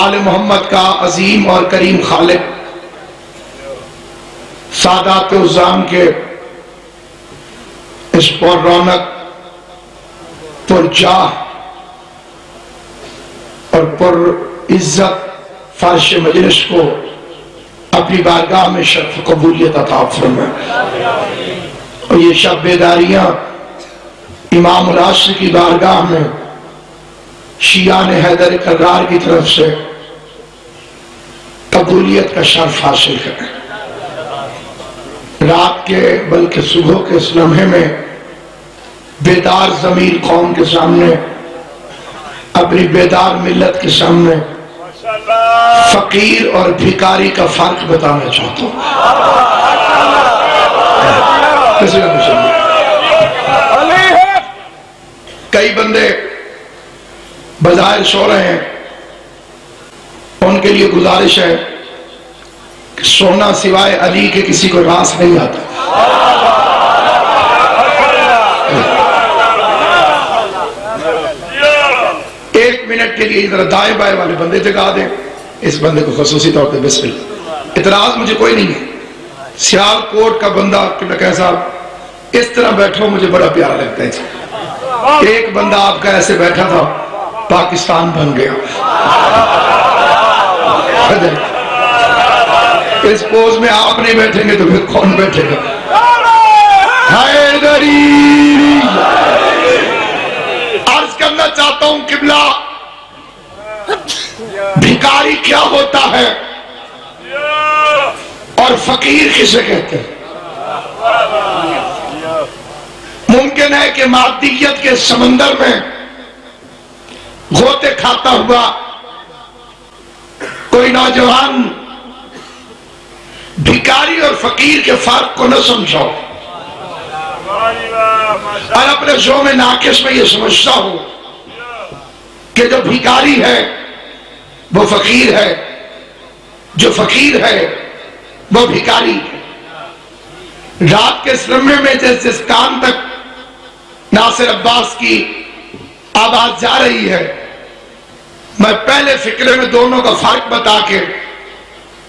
आल मोहम्मद का अजीम और करीम खालिक सादात उज़्ज़ाम के इस पर रौनक पुरजाह और पुर इज्जत फर्श मजलिस को अपनी बारगाह में शर्फ कबूलियत अता फरमाए। और ये शब बेदारियां इमाम राष्ट्र की बारगाह में शियान हैदर करार की तरफ से कबूलियत का शर्फ हासिल करें। रात के बल्कि सुबह के इस लम्हे में बेदार ज़मीर कौम के सामने, अपनी बेदार मिल्लत के सामने फकीर और भिखारी का फर्क बताना चाहता हूं। कई बंदे बाजार सो रहे हैं, उनके लिए गुजारिश है कि सोना सिवाय अली के किसी को रास नहीं आता। एक मिनट के लिए इधर दाएं बाएं वाले बंदे जगा दें, इस बंदे को खसूसी तौर पे बिस्मिल्लाह। इतराज मुझे कोई नहीं है। सियालकोट का बंदा कि साहब इस तरह बैठो, मुझे बड़ा प्यारा लगता है। एक बंदा आपका ऐसे बैठा था, पाकिस्तान बन गया। इस पोज में आप नहीं बैठेंगे तो फिर कौन बैठेगा? अर्ज करना चाहता हूं किबला, भिखारी क्या होता है और फकीर किसे कहते हैं? मुमकिन है कि मादियत के समंदर में गोते खाता हुआ कोई नौजवान भिखारी और फकीर के फर्क को न समझो और अपने जो में नाकिस में यह समझता हो कि जो भिखारी है वो फकीर है, जो फकीर है वो भिखारी है। रात के समय में जिस कान तक नासिर अब्बास की आवाज जा रही है, मैं पहले फिक्रे में दोनों का फर्क बता के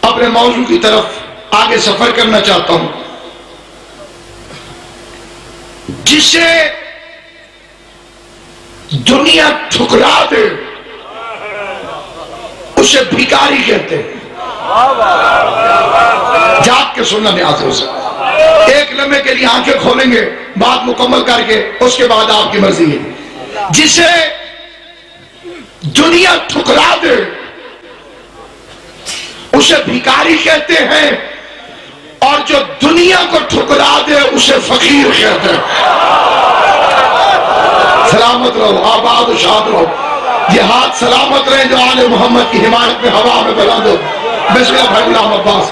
अपने मौजू की तरफ आगे सफर करना चाहता हूं। जिसे दुनिया ठुकरा दे उसे भिखारी कहते हैं। जाग के सुनना न्याज़ों से, एक लम्हे के लिए आंखें खोलेंगे, बात मुकम्मल करके उसके बाद आपकी मर्जी है। जिसे दुनिया ठुकरा दे उसे भिखारी कहते हैं, और जो दुनिया को ठुकरा दे उसे फकीर कहते हैं। सलामत रहो, आबाद शाद रहो। ये हाथ सलामत रहे जो आले मोहम्मद की हिमायत में हवा में बना दो। बिस्मिल्लाह भाई गुलाम अब्बास।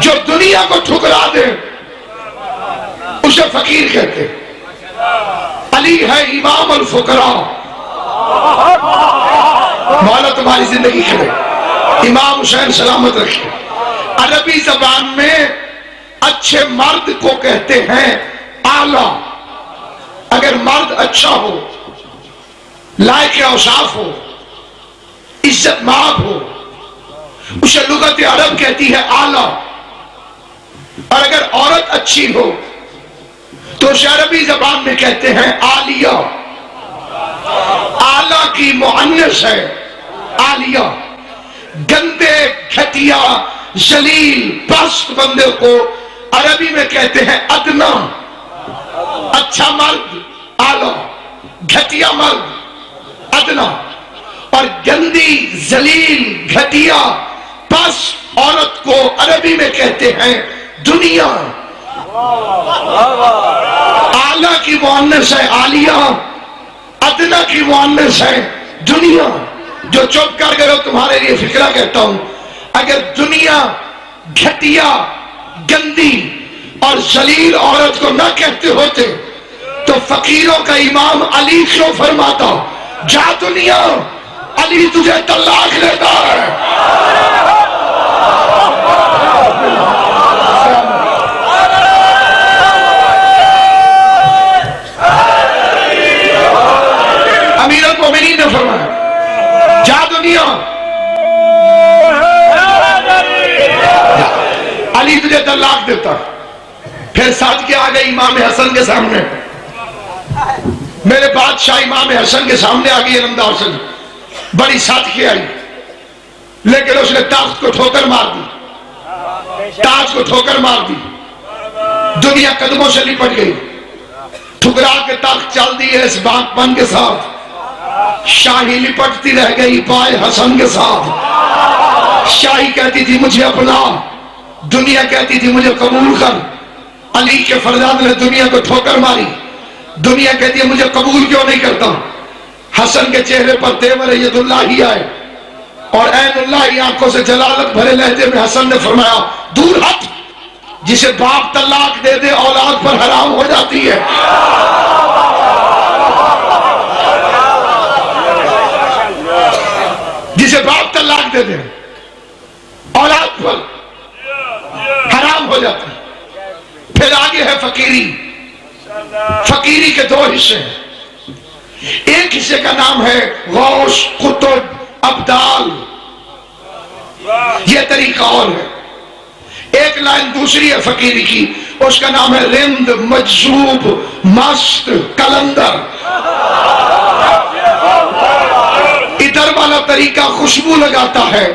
जो दुनिया को ठुकरा दे उसे फकीर कहते हैं। अली है इमाम अल फुकरा। मौला तुम्हारी जिंदगी करे, इमाम हुसैन सलामत रखे। अरबी जबान में अच्छे मर्द को कहते हैं आला। अगर मर्द अच्छा हो, लायक औसाफ हो, इज्जत माब हो, उसे लुगत अरब कहती है आला। और अगर औरत अच्छी हो तो उसे अरबी जबान में कहते हैं आलिया। आला की मुअन्नस है आलिया। गंदे, घटिया, जलील, पस्त बंदे को अरबी में कहते हैं अदना। अच्छा मर्द आला, घटिया मर्द अदना। और गंदी, जलील, घटिया, पस्त औरत को अरबी में कहते हैं दुनिया। आला की मुअन्नस है आलिया, अदना की मुअन्नस है दुनिया। जो चुप कर गए हो तुम्हारे लिए फिक्रा कहता हूं। अगर दुनिया घटिया, गंदी और जलील औरत को न कहते होते तो फकीरों का इमाम अली क्यों फरमाता जा दुनिया, अली तुझे तलाक लेता है। अमीरुल मोमिनीन ने फरमाया जा दुनिया, अली तुझे तलाक देता। फिर साथ के आ गए इमाम हसन के सामने, मेरे बादशाह इमाम हसन के सामने आ गई रमदार से, बड़ी साथ के आई, लेकिन उसने ताज को ठोकर मार दी, ताज को ठोकर मार दी। दुनिया कदमों से लिपट गई, ठुकरा के तख्त चल दी है इस बागपन के साथ। शाही लिपटती रह गई पाए हसन के साथ। शाही कहती थी मुझे अपना, दुनिया कहती थी मुझे कबूल कर। अली के फरजाद ने दुनिया को ठोकर मारी, दुनिया कहती है मुझे कबूल क्यों नहीं करता। हसन के चेहरे पर तेवर यदुल्लाही आए और ऐनुल्लाही आंखों से जलालत भरे लहजे में हसन ने फरमाया, दूर हट, जिसे बाप तलाक दे दे औलाद पर हराम हो जाती है। जिसे बाप तलाक दे दे औलाद पर हराम हो जाती है। फिर आगे है फकीरी। फकीरी के दो हिस्से हैं। एक हिस्से का नाम है गौस, कुतुब, अब्दाल, यह तरीका और है। एक लाइन दूसरी है फकीरी की, उसका नाम है रिंद, मजसूब, मस्त, कलंदर। इधर वाला तरीका खुशबू लगाता है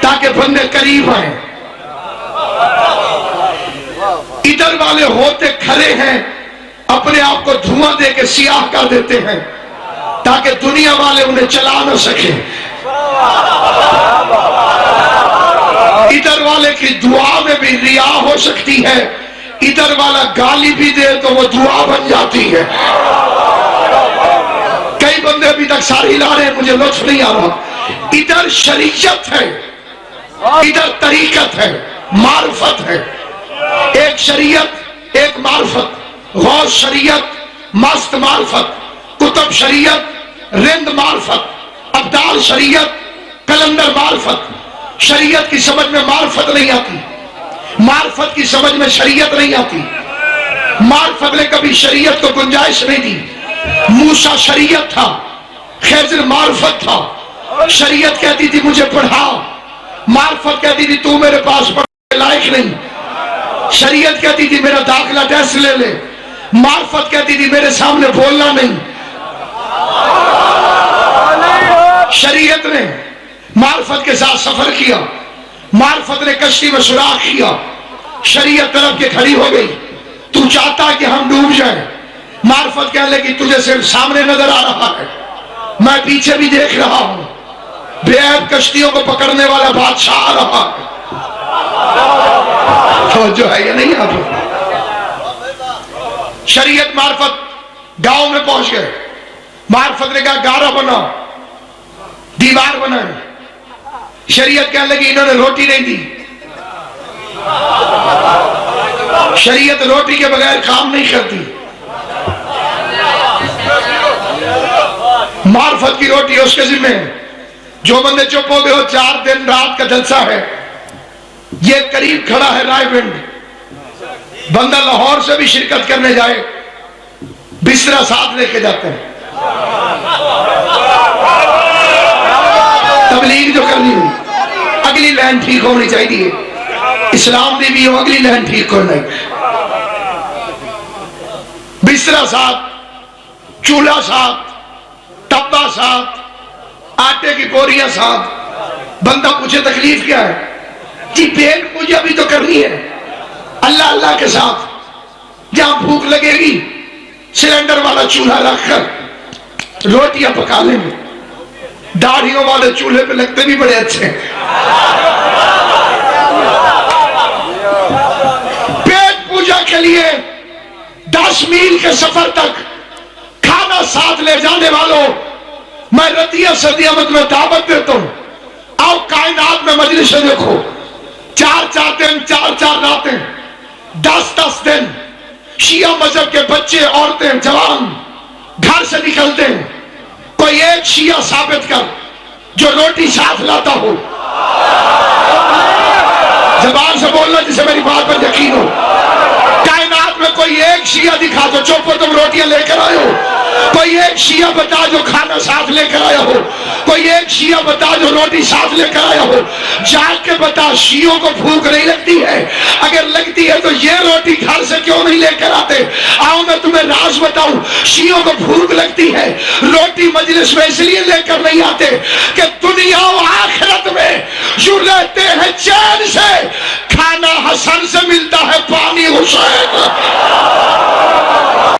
ताकि बंदे करीब आए, इधर वाले होते खड़े हैं, अपने आप को धुआं दे के सियाह कर देते हैं ताकि दुनिया वाले उन्हें चला न सके। इधर वाले की दुआ में भी रिया हो सकती है, इधर वाला गाली भी दे तो वो दुआ बन जाती है। कई बंदे अभी तक सारी ला रहे हैं, मुझे लुत्फ नहीं आ रहा। इधर शरीयत है, इधर तरीकत है, मार्फत है। एक शरीयत, एक मार्फत। गौस शरीयत, मस्त मार्फत, कुतुब शरीयत, रिंद मार्फत, अब्दाल शरीयत, कलंदर मार्फत। शरीयत की समझ में मार्फत नहीं आती, मार्फत की समझ में शरीयत नहीं आती। मार्फत ने कभी शरीयत को गुंजाइश नहीं दी। मूसा शरीयत था, खिज़र मार्फत था। शरीयत कहती थी मुझे पढ़ा, मार्फत कहती थी तू मेरे पास पढ़ने लायक नहीं। शरीयत कहती थी मेरा दाखिला टेस्ट ले ले, मार्फत कहती थी मेरे सामने बोलना नहीं। शरीयत ने मार्फत के साथ सफर किया, मार्फत ने कश्ती में सुराख किया। शरीयत तरफ के खड़ी हो गई, तू चाहता है कि हम डूब जाएं। मार्फत कह लगी तुझे सिर्फ सामने नजर आ रहा है, मैं पीछे भी देख रहा हूं। बेअद कश्तियों को पकड़ने वाला बादशाह आ रहा है। तो जो है ये नहीं आता। शरीयत मार्फत गांव में पहुंच गए, मार्फत ने कहा गारा बनाओ, दीवार बनाए। शरीयत कहने लगी इन्होंने रोटी नहीं दी। शरीयत रोटी के बगैर काम नहीं करती। मार्फत की रोटी उसके जिम्मे है। जो बंदे चुप हो गए हो, 4 दिन रात का जलसा है। ये करीब खड़ा है रायविंड, बंदा लाहौर से भी शिरकत करने जाए बिस्तरा साथ लेके जाते हैं। तबलीग जो करनी हुई, अगली लाइन ठीक होनी चाहिए। इस्लाम दी भी हो, अगली लाइन ठीक होना। बिस्तरा साथ, चूल्हा साथ, टब्बा साथ, आटे की बोरियां साथ। बंदा पूछे तकलीफ क्या है? जी पेट पूजा भी तो करनी है अल्लाह अल्लाह के साथ। जहां भूख लगेगी सिलेंडर वाला चूल्हा रखकर रोटियां पका लेंगे। दाढ़ियों वाले चूल्हे पे लगते भी बड़े अच्छे हैं। पेट पूजा के लिए 10 मील के सफर तक खाना साथ ले जाने वालों, मैं रतिया सदिया में तुम्हें दावत देता हूं। आओ कायनात में मजलिस देखो, 4-4 दिन 4-4 रातें, 10-10 दिन शिया मजहब के बच्चे, औरतें, जवान घर से निकलते हैं। कोई एक शिया साबित कर जो रोटी साथ लाता हो। जबान से बोलना जिसे मेरी बात पर यकीन हो। कायनात में कोई एक शिया दिखा दो, चौपर तुम रोटियां लेकर आए हो। कोई एक शिया बता जो खाना साथ लेकर आया हो। कोई एक शिया बता जो रोटी साथ लेकर आया हो, जाग के बता। शियों को भूख नहीं लगती है? अगर लगती है तो ये रोटी घर से क्यों नहीं लेकर आते? आओ मैं तुम्हें राज बताऊं, शियों को भूख लगती है, रोटी मजलिस में इसलिए लेकर नहीं आते कि दुनिया और आखिरत में यूं रहते हैं चैन से, खाना हसन से मिलता है, पानी हुसैन।